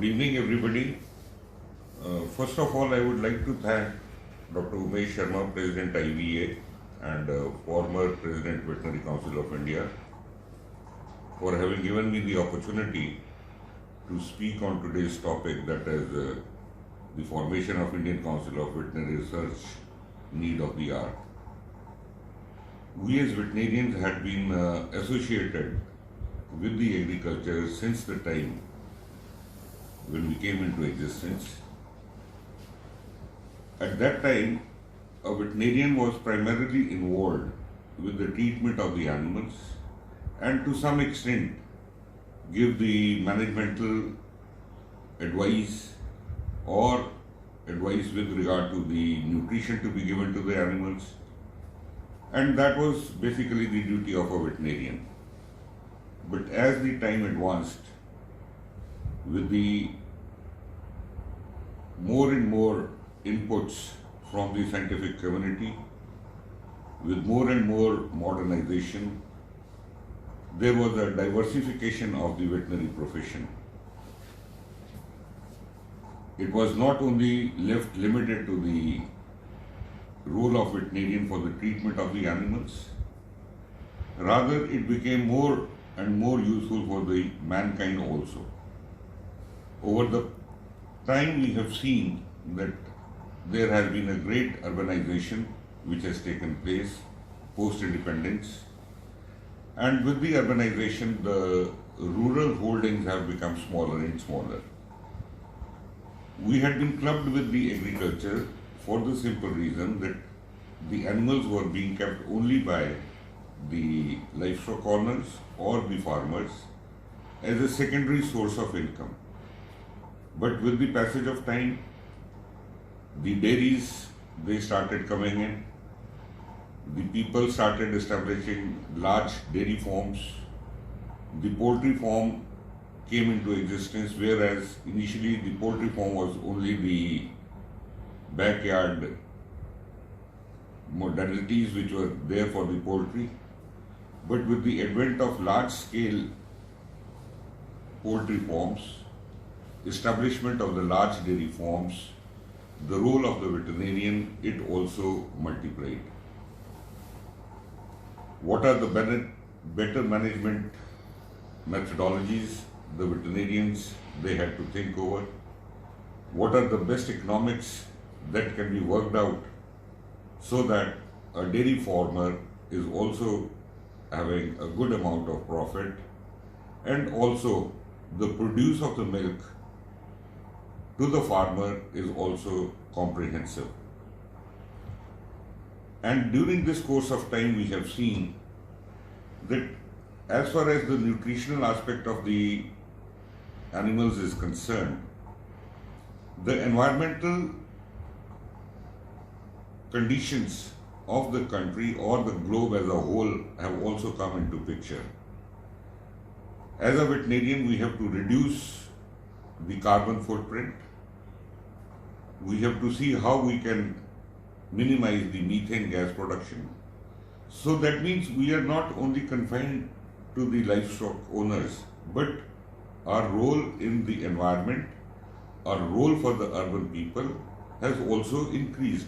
Good evening, everybody. First of all, I would like to thank Dr. Umesh Sharma, President IVA, and former President Veterinary Council of India, for having given me the opportunity to speak on today's topic, that is the formation of Indian Council of Veterinary Research, need of the hour. We as veterinarians had been associated with the agriculture since the time when we came into existence. At that time, a veterinarian was primarily involved with the treatment of the animals and to some extent give the managemental advice or advice with regard to the nutrition to be given to the animals, and that was basically the duty of a veterinarian. But as the time advanced, with the more and more inputs from the scientific community, with more and more modernization, there was a diversification of the veterinary profession. It was not only left limited to the role of veterinarian for the treatment of the animals, rather it became more and more useful for the mankind also. Over the time we have seen that there has been a great urbanization which has taken place post-independence, and with the urbanization the rural holdings have become smaller and smaller. We had been clubbed with the agriculture for the simple reason that the animals were being kept only by the livestock owners or the farmers as a secondary source of income. But with the passage of time, the dairies, they started coming in. The people started establishing large dairy farms. The poultry farm came into existence, whereas initially the poultry farm was only the backyard modalities which were there for the poultry. But with the advent of large-scale poultry farms, establishment of the large dairy farms, the role of the veterinarian, it also multiplied. What are the better management methodologies the veterinarians they had to think over? What are the best economics that can be worked out so that a dairy farmer is also having a good amount of profit, and also the produce of the milk to the farmer is also comprehensive. And during this course of time we have seen that as far as the nutritional aspect of the animals is concerned, the environmental conditions of the country or the globe as a whole have also come into picture. As a veterinarian, we have to reduce the carbon footprint. We have to see how we can minimize the methane gas production. So that means we are not only confined to the livestock owners, but our role in the environment, our role for the urban people has also increased.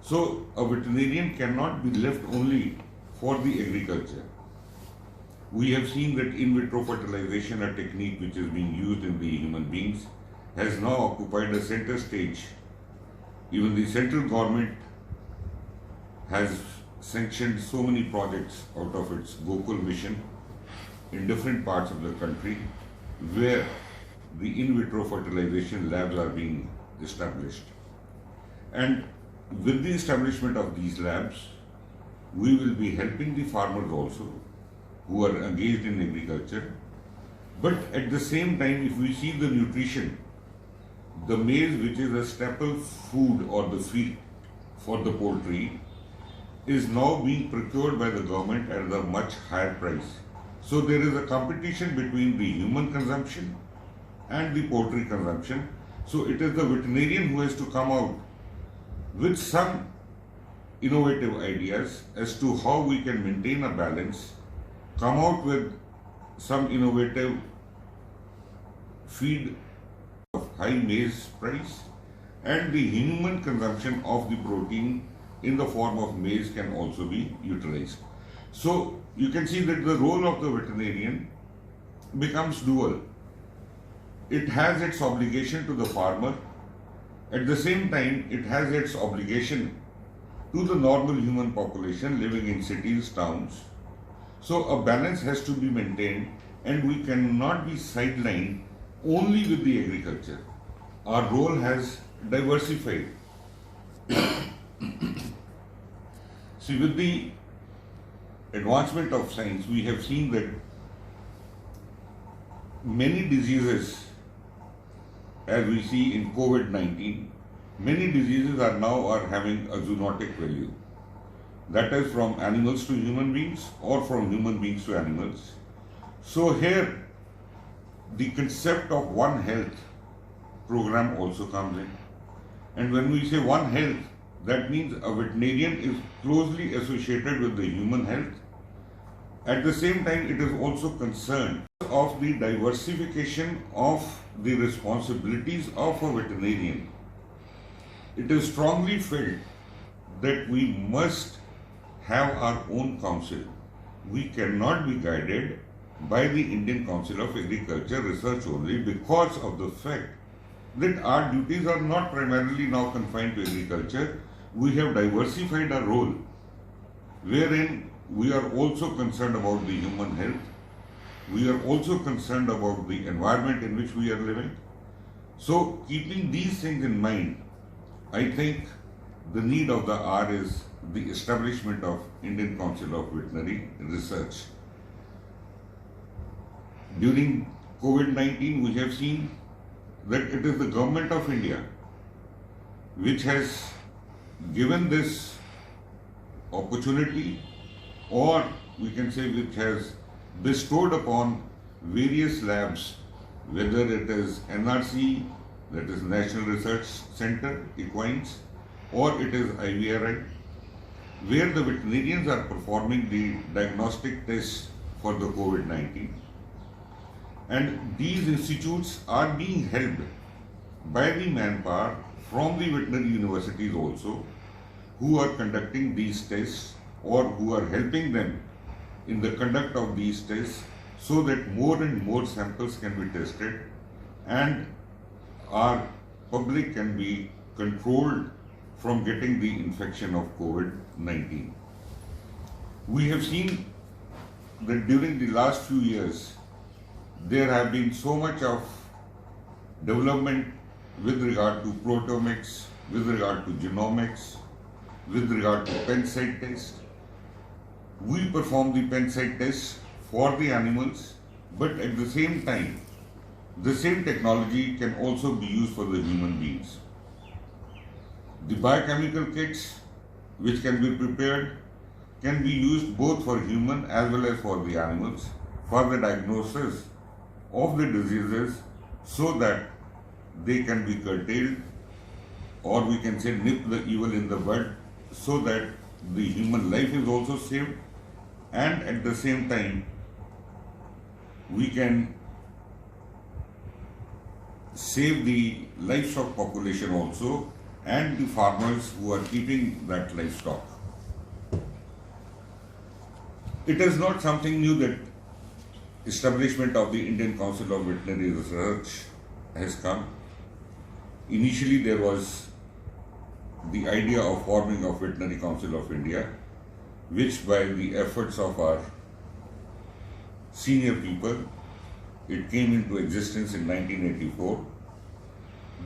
So a veterinarian cannot be left only for the agriculture. We have seen that in vitro fertilization, a technique which is being used in the human beings, has now occupied a center stage. Even the central government has sanctioned so many projects out of its Gokul mission in different parts of the country where the in vitro fertilization labs are being established. And with the establishment of these labs, we will be helping the farmers also who are engaged in agriculture. But at the same time, if we see the nutrition, the maize, which is a staple food or the feed for the poultry, is now being procured by the government at a much higher price. So there is a competition between the human consumption and the poultry consumption. So it is the veterinarian who has to come out with some innovative ideas as to how we can maintain a balance, come out with some innovative feed high maize price, and the human consumption of the protein in the form of maize can also be utilized. So you can see that the role of the veterinarian becomes dual. It has its obligation to the farmer. At the same time, it has its obligation to the normal human population living in cities, towns. So a balance has to be maintained, and we cannot be sidelined only with the agriculture. Our role has diversified. See, with the advancement of science, we have seen that many diseases, as we see in COVID-19, many diseases are now having a zoonotic value. That is from animals to human beings or from human beings to animals. So here, the concept of One Health program also comes in. And when we say One Health, that means a veterinarian is closely associated with the human health. At the same time, it is also concerned of the diversification of the responsibilities of a veterinarian. It is strongly felt that we must have our own council. We cannot be guided by the Indian Council of Agriculture Research only, because of the fact that our duties are not primarily now confined to agriculture. We have diversified our role, wherein we are also concerned about the human health. We are also concerned about the environment in which we are living. So, keeping these things in mind, I think the need of the hour is the establishment of Indian Council of Veterinary Research. During COVID-19, we have seen that it is the government of India which has given this opportunity, or we can say which has bestowed upon various labs, whether it is NRC, that is National Research Center, Equines, or it is IVRI, where the veterinarians are performing the diagnostic tests for the COVID-19. And these institutes are being held by the manpower from the veterinary universities also, who are conducting these tests or who are helping them in the conduct of these tests, so that more and more samples can be tested and our public can be controlled from getting the infection of COVID-19. We have seen that during the last few years, there have been so much of development with regard to proteomics, with regard to genomics, with regard to pen-site test. We perform the pen-site test for the animals, but at the same time, the same technology can also be used for the human beings. The biochemical kits which can be prepared can be used both for human as well as for the animals for the diagnosis of the diseases, so that they can be curtailed, or we can say nip the evil in the bud, so that the human life is also saved, and at the same time we can save the livestock population also, and the farmers who are keeping that livestock. It is not something new that establishment of the Indian Council of Veterinary Research has come. Initially there was the idea of forming of Veterinary Council of India, which by the efforts of our senior people, it came into existence in 1984.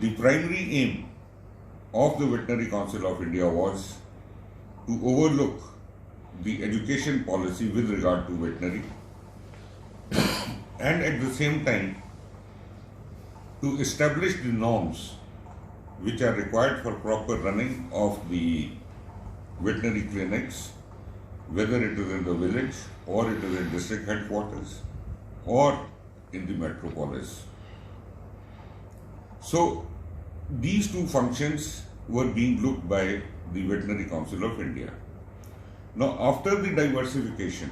The primary aim of the Veterinary Council of India was to overlook the education policy with regard to veterinary, and at the same time to establish the norms which are required for proper running of the veterinary clinics, whether it is in the village or it is in district headquarters or in the metropolis. So these two functions were being looked by the Veterinary Council of India. Now, after the diversification,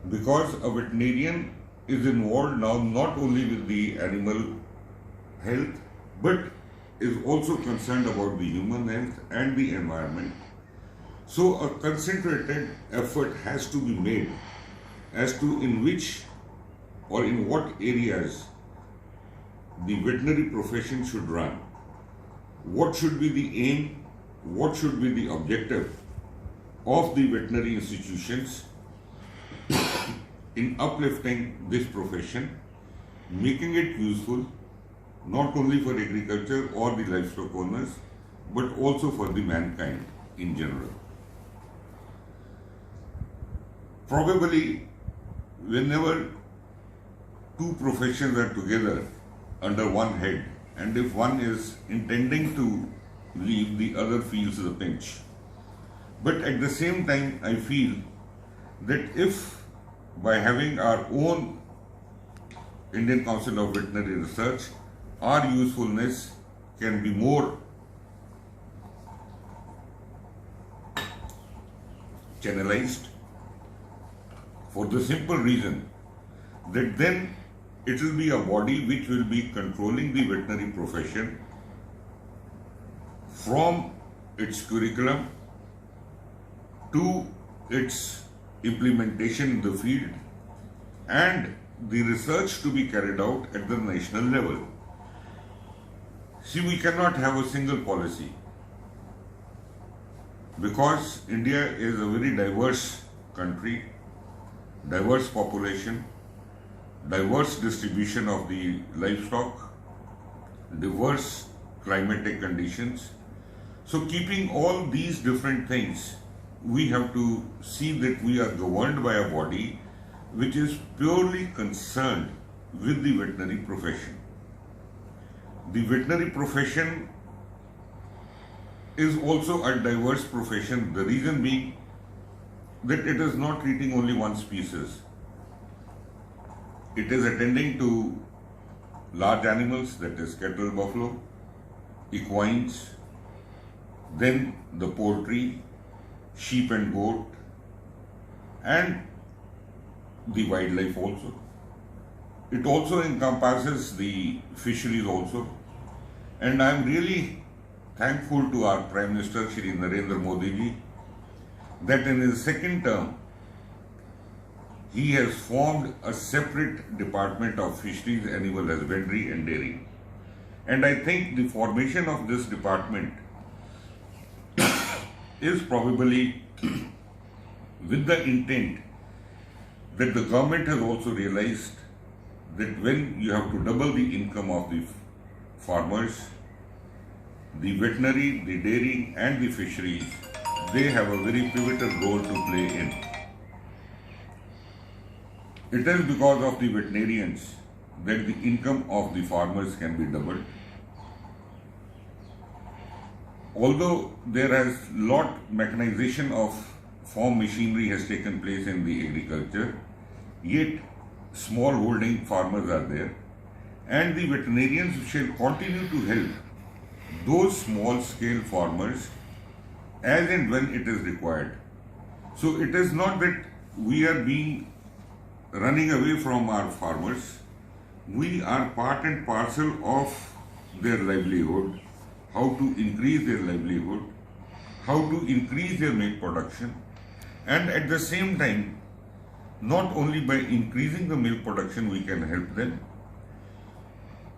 because a veterinarian is involved now not only with the animal health but is also concerned about the human health and the environment. So a concentrated effort has to be made as to in which or in what areas the veterinary profession should run. What should be the aim? What should be the objective of the veterinary institutions in uplifting this profession, making it useful not only for agriculture or the livestock owners, but also for the mankind in general. Probably, whenever two professions are together under one head, and if one is intending to leave, the other feels the pinch. But at the same time, I feel that if by having our own Indian Council of Veterinary Research, our usefulness can be more channelized, for the simple reason that then it will be a body which will be controlling the veterinary profession from its curriculum to its implementation in the field and the research to be carried out at the national level. See, we cannot have a single policy because India is a very diverse country, diverse population, diverse distribution of the livestock, diverse climatic conditions. So keeping all these different things, we have to see that we are governed by a body which is purely concerned with the veterinary profession. The veterinary profession is also a diverse profession, the reason being that it is not treating only one species. It is attending to large animals, that is cattle, buffalo, equines, then the poultry, sheep and goat, and the wildlife also. It also encompasses the fisheries also. And I am really thankful to our Prime Minister Shri Narendra Modi ji that in his second term he has formed a separate department of fisheries, animal husbandry and dairy. And I think the formation of this department is probably with the intent that the government has also realized that when you have to double the income of the farmers, the veterinary, the dairy and the fisheries, they have a very pivotal role to play in. It is because of the veterinarians that the income of the farmers can be doubled. Although there has lot mechanization of farm machinery has taken place in the agriculture, yet small holding farmers are there, and the veterinarians shall continue to help those small scale farmers as and when it is required. So it is not that we are running away from our farmers. We are part and parcel of their livelihood, how to increase their livelihood, how to increase their milk production, and at the same time, not only by increasing the milk production we can help them,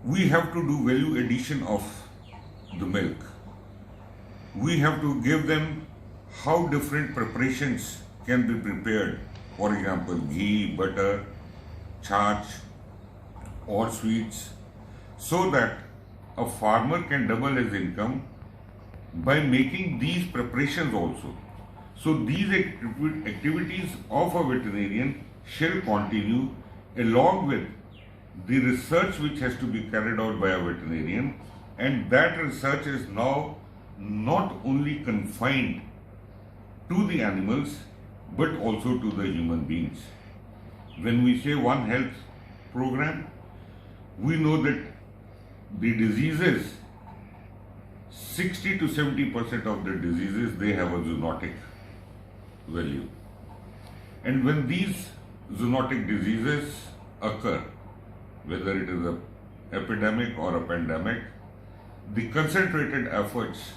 we have to do value addition of the milk. We have to give them how different preparations can be prepared. For example, ghee, butter, chaach or sweets, so that a farmer can double his income by making these preparations also. So these activities of a veterinarian shall continue along with the research which has to be carried out by a veterinarian, and that research is now not only confined to the animals but also to the human beings. When we say One Health program, we know that the diseases, 60 to 70% of the diseases, they have a zoonotic value. And when these zoonotic diseases occur, whether it is an epidemic or a pandemic, the concentrated efforts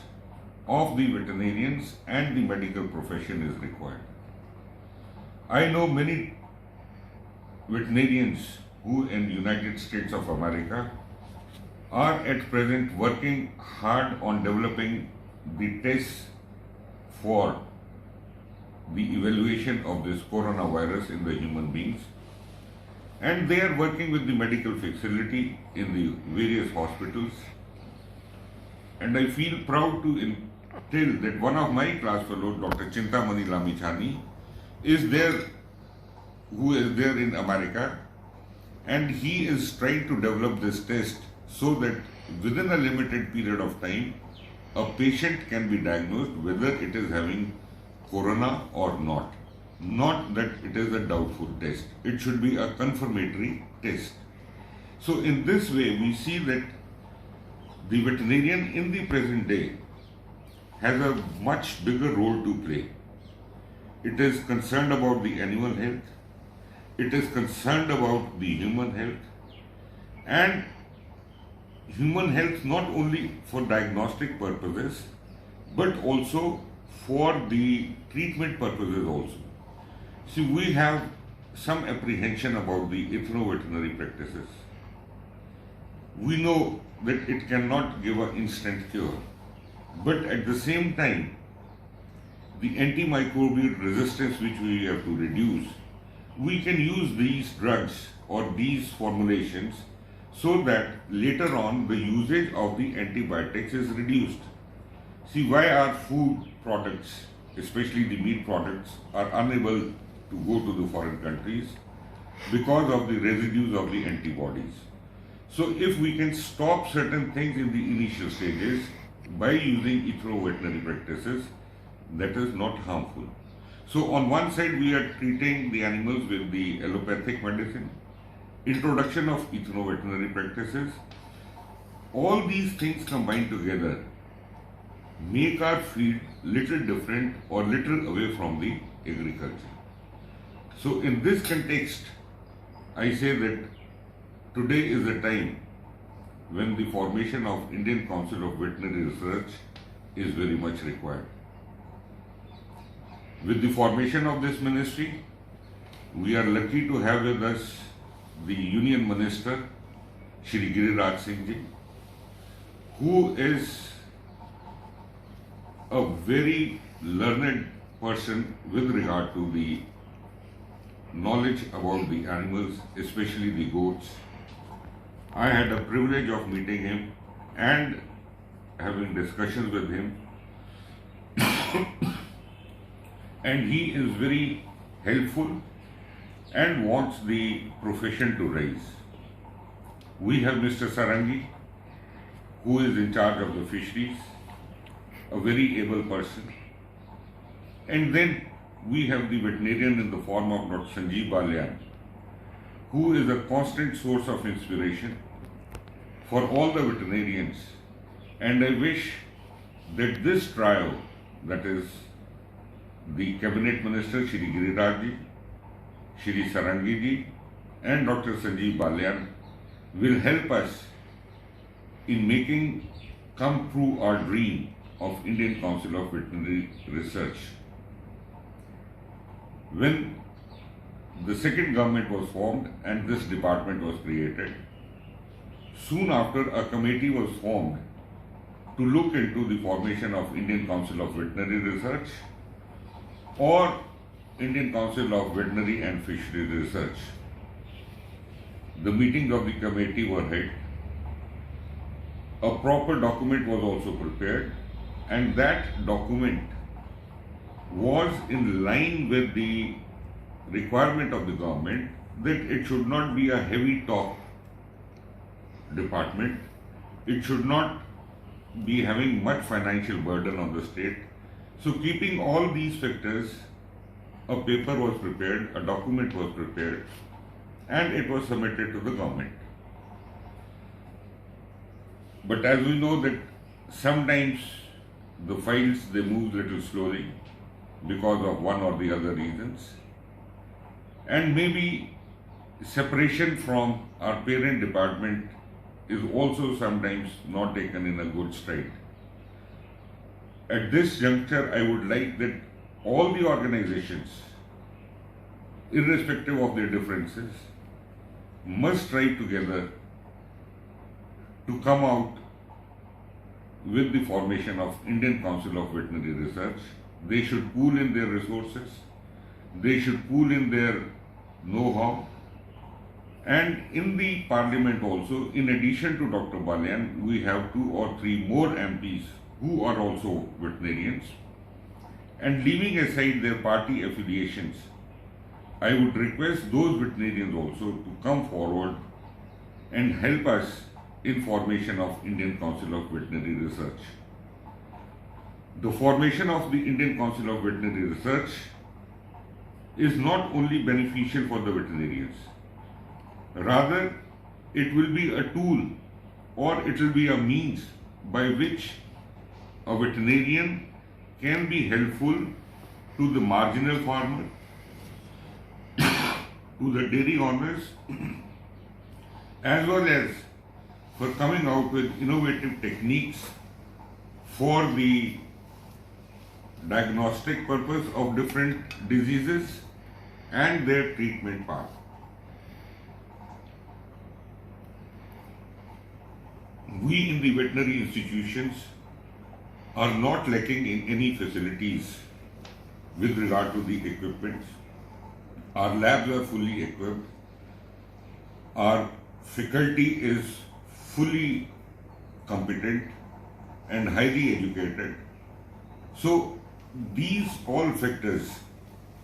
of the veterinarians and the medical profession is required. I know many veterinarians who in United States of America are at present working hard on developing the tests for the evaluation of this coronavirus in the human beings, and they are working with the medical facility in the various hospitals. And I feel proud to tell that one of my class fellows, Dr. Chintamani Lamichhani, is there, who is there in America, and he is trying to develop this test so that within a limited period of time, a patient can be diagnosed whether it is having corona or not. Not that it is a doubtful test. It should be a confirmatory test. So in this way, we see that the veterinarian in the present day has a much bigger role to play. It is concerned about the animal health, it is concerned about the human health, and human health not only for diagnostic purposes, but also for the treatment purposes also. See, we have some apprehension about the ethno-veterinary practices. We know that it cannot give an instant cure, but at the same time, the antimicrobial resistance which we have to reduce, we can use these drugs or these formulations so that later on the usage of the antibiotics is reduced. See, why our food products, especially the meat products, are unable to go to the foreign countries? Because of the residues of the antibodies. So if we can stop certain things in the initial stages by using ethno-veterinary practices, that is not harmful. So on one side we are treating the animals with the allopathic medicine, introduction of ethno-veterinary practices. All these things combined together make our field little different or little away from the agriculture. So in this context, I say that today is the time when the formation of Indian Council of Veterinary Research is very much required. With the formation of this ministry, we are lucky to have with us the Union Minister, Shri Giriraj Singh Ji, who is a very learned person with regard to the knowledge about the animals, especially the goats. I had a privilege of meeting him and having discussions with him. And he is very helpful and wants the profession to rise. We have Mr. Sarangi, who is in charge of the fisheries, a very able person. And then we have the veterinarian in the form of Dr. Sanjeev Balyan, who is a constant source of inspiration for all the veterinarians. And I wish that this trio, that is the Cabinet Minister Shri Giriraj Ji, Shri Sarangi Ji and Dr. Sanjeev Balyan will help us in making come true our dream of Indian Council of Veterinary Research. When the second government was formed and this department was created, soon after a committee was formed to look into the formation of Indian Council of Veterinary Research or Indian Council of Veterinary and Fisheries Research. The meetings of the committee were held. A proper document was also prepared, and that document was in line with the requirement of the government that it should not be a heavy talk department. It should not be having much financial burden on the state. So keeping all these factors, a paper was prepared, a document was prepared, and it was submitted to the government. But as we know that sometimes the files, they move little slowly because of one or the other reasons, and maybe separation from our parent department is also sometimes not taken in a good stride. At this juncture, I would like that all the organizations, irrespective of their differences, must try together to come out with the formation of Indian Council of Veterinary Research. They should pool in their resources, they should pool in their know-how, and in the parliament also, in addition to Dr. Balyan, we have 2 or 3 more MPs who are also veterinarians. And leaving aside their party affiliations, I would request those veterinarians also to come forward and help us in formation of Indian Council of Veterinary Research. The formation of the Indian Council of Veterinary Research is not only beneficial for the veterinarians, rather it will be a tool or it will be a means by which a veterinarian can be helpful to the marginal farmer, to the dairy owners, as well as for coming out with innovative techniques for the diagnostic purpose of different diseases and their treatment path. We in the veterinary institutions are not lacking in any facilities with regard to the equipment. Our labs are fully equipped. Our faculty is fully competent and highly educated. So these all factors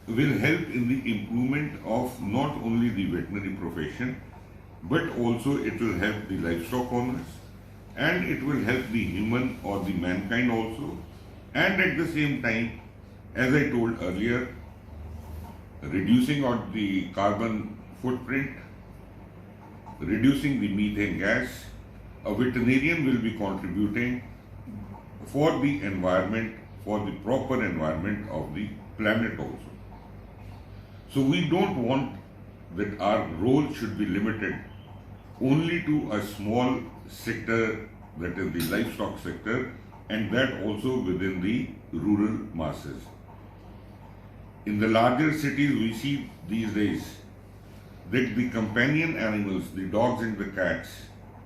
will help in the improvement of not only the veterinary profession, but also it will help the livestock owners, and it will help the human or the mankind also. And at the same time, as I told earlier, reducing out the carbon footprint, reducing the methane gas, a veterinarian will be contributing for the environment, for the proper environment of the planet also. So we don't want that our role should be limited only to a small sector, that is the livestock sector, and that also within the rural masses. In the larger cities, we see these days that the companion animals, the dogs and the cats,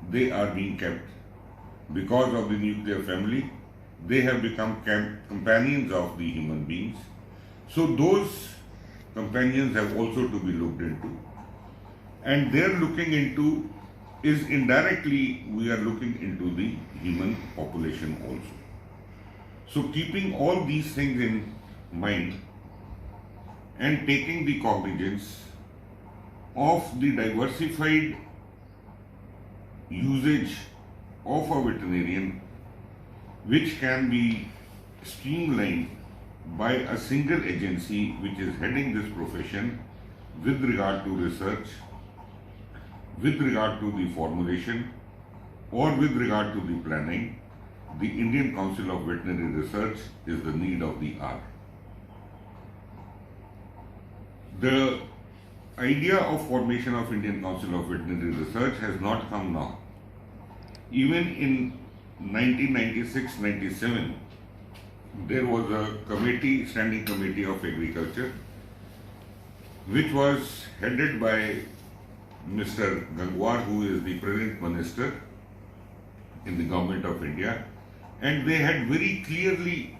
they are being kept. Because of the nuclear family, they have become companions of the human beings. So those companions have also to be looked into. And their looking into is indirectly we are looking into the human population also. So keeping all these things in mind and taking the cognizance of the diversified usage of a veterinarian, which can be streamlined by a single agency which is heading this profession with regard to research, with regard to the formulation, or with regard to the planning, the Indian Council of Veterinary Research is the need of the hour. The idea of formation of Indian Council of Veterinary Research has not come now. Even in 1996-97, there was a committee, standing committee of agriculture, which was headed by Mr. Gangwar, who is the present minister in the government of India, and they had very clearly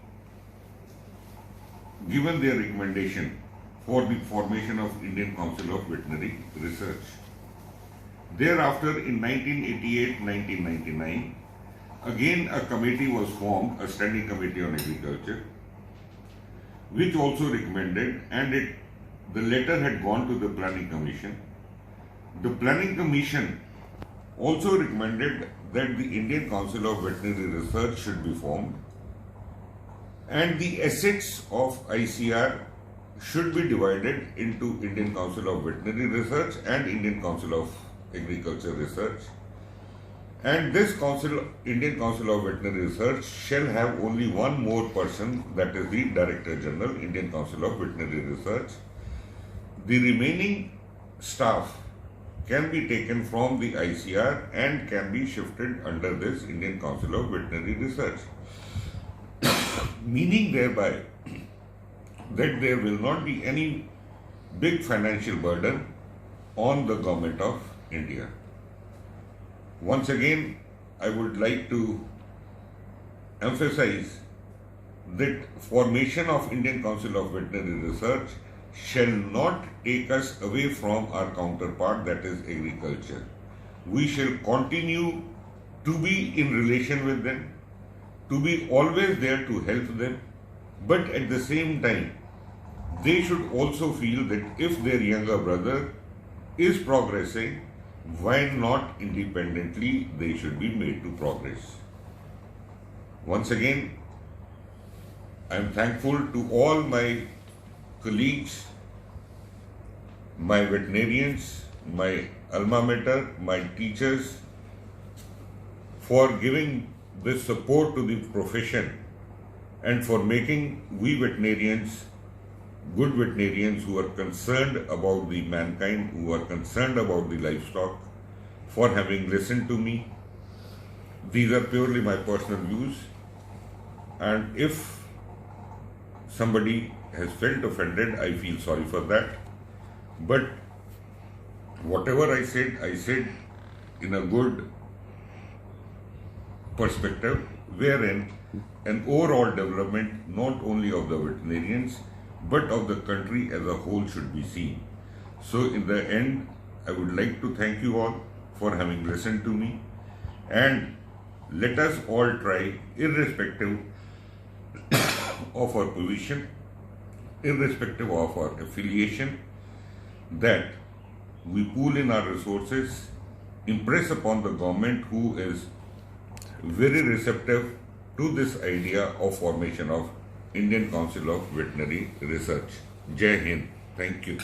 given their recommendation for the formation of Indian Council of Veterinary Research. Thereafter, in 1988-1999, again a committee was formed, a standing committee on agriculture, which also recommended, and the letter had gone to the planning commission. The planning commission also recommended that the Indian Council of Veterinary Research should be formed, and the assets of ICR should be divided into Indian Council of Veterinary Research and Indian Council of Agriculture Research. And this council, Indian Council of Veterinary Research, shall have only one more person, that is the Director General, Indian Council of Veterinary Research. The remaining staff can be taken from the ICR and can be shifted under this Indian Council of Veterinary Research. Meaning thereby that there will not be any big financial burden on the government of India. Once again, I would like to emphasize that formation of Indian Council of Veterinary Research shall not take us away from our counterpart, that is agriculture. We shall continue to be in relation with them, to be always there to help them, but at the same time, they should also feel that if their younger brother is progressing, why not independently they should be made to progress. Once again, I am thankful to all my colleagues, my veterinarians, my alma mater, my teachers, for giving this support to the profession and for making we veterinarians good veterinarians who are concerned about the mankind, who are concerned about the livestock, for having listened to me. These are purely my personal views, and if somebody has felt offended, I feel sorry for that. But whatever I said in a good perspective, wherein an overall development not only of the veterinarians but of the country as a whole should be seen. So in the end, I would like to thank you all for having listened to me, and let us all try, irrespective of our position, irrespective of our affiliation, that we pool in our resources, impress upon the government, who is very receptive to this idea of formation of Indian Council of Veterinary Research. Jai Hind. Thank you.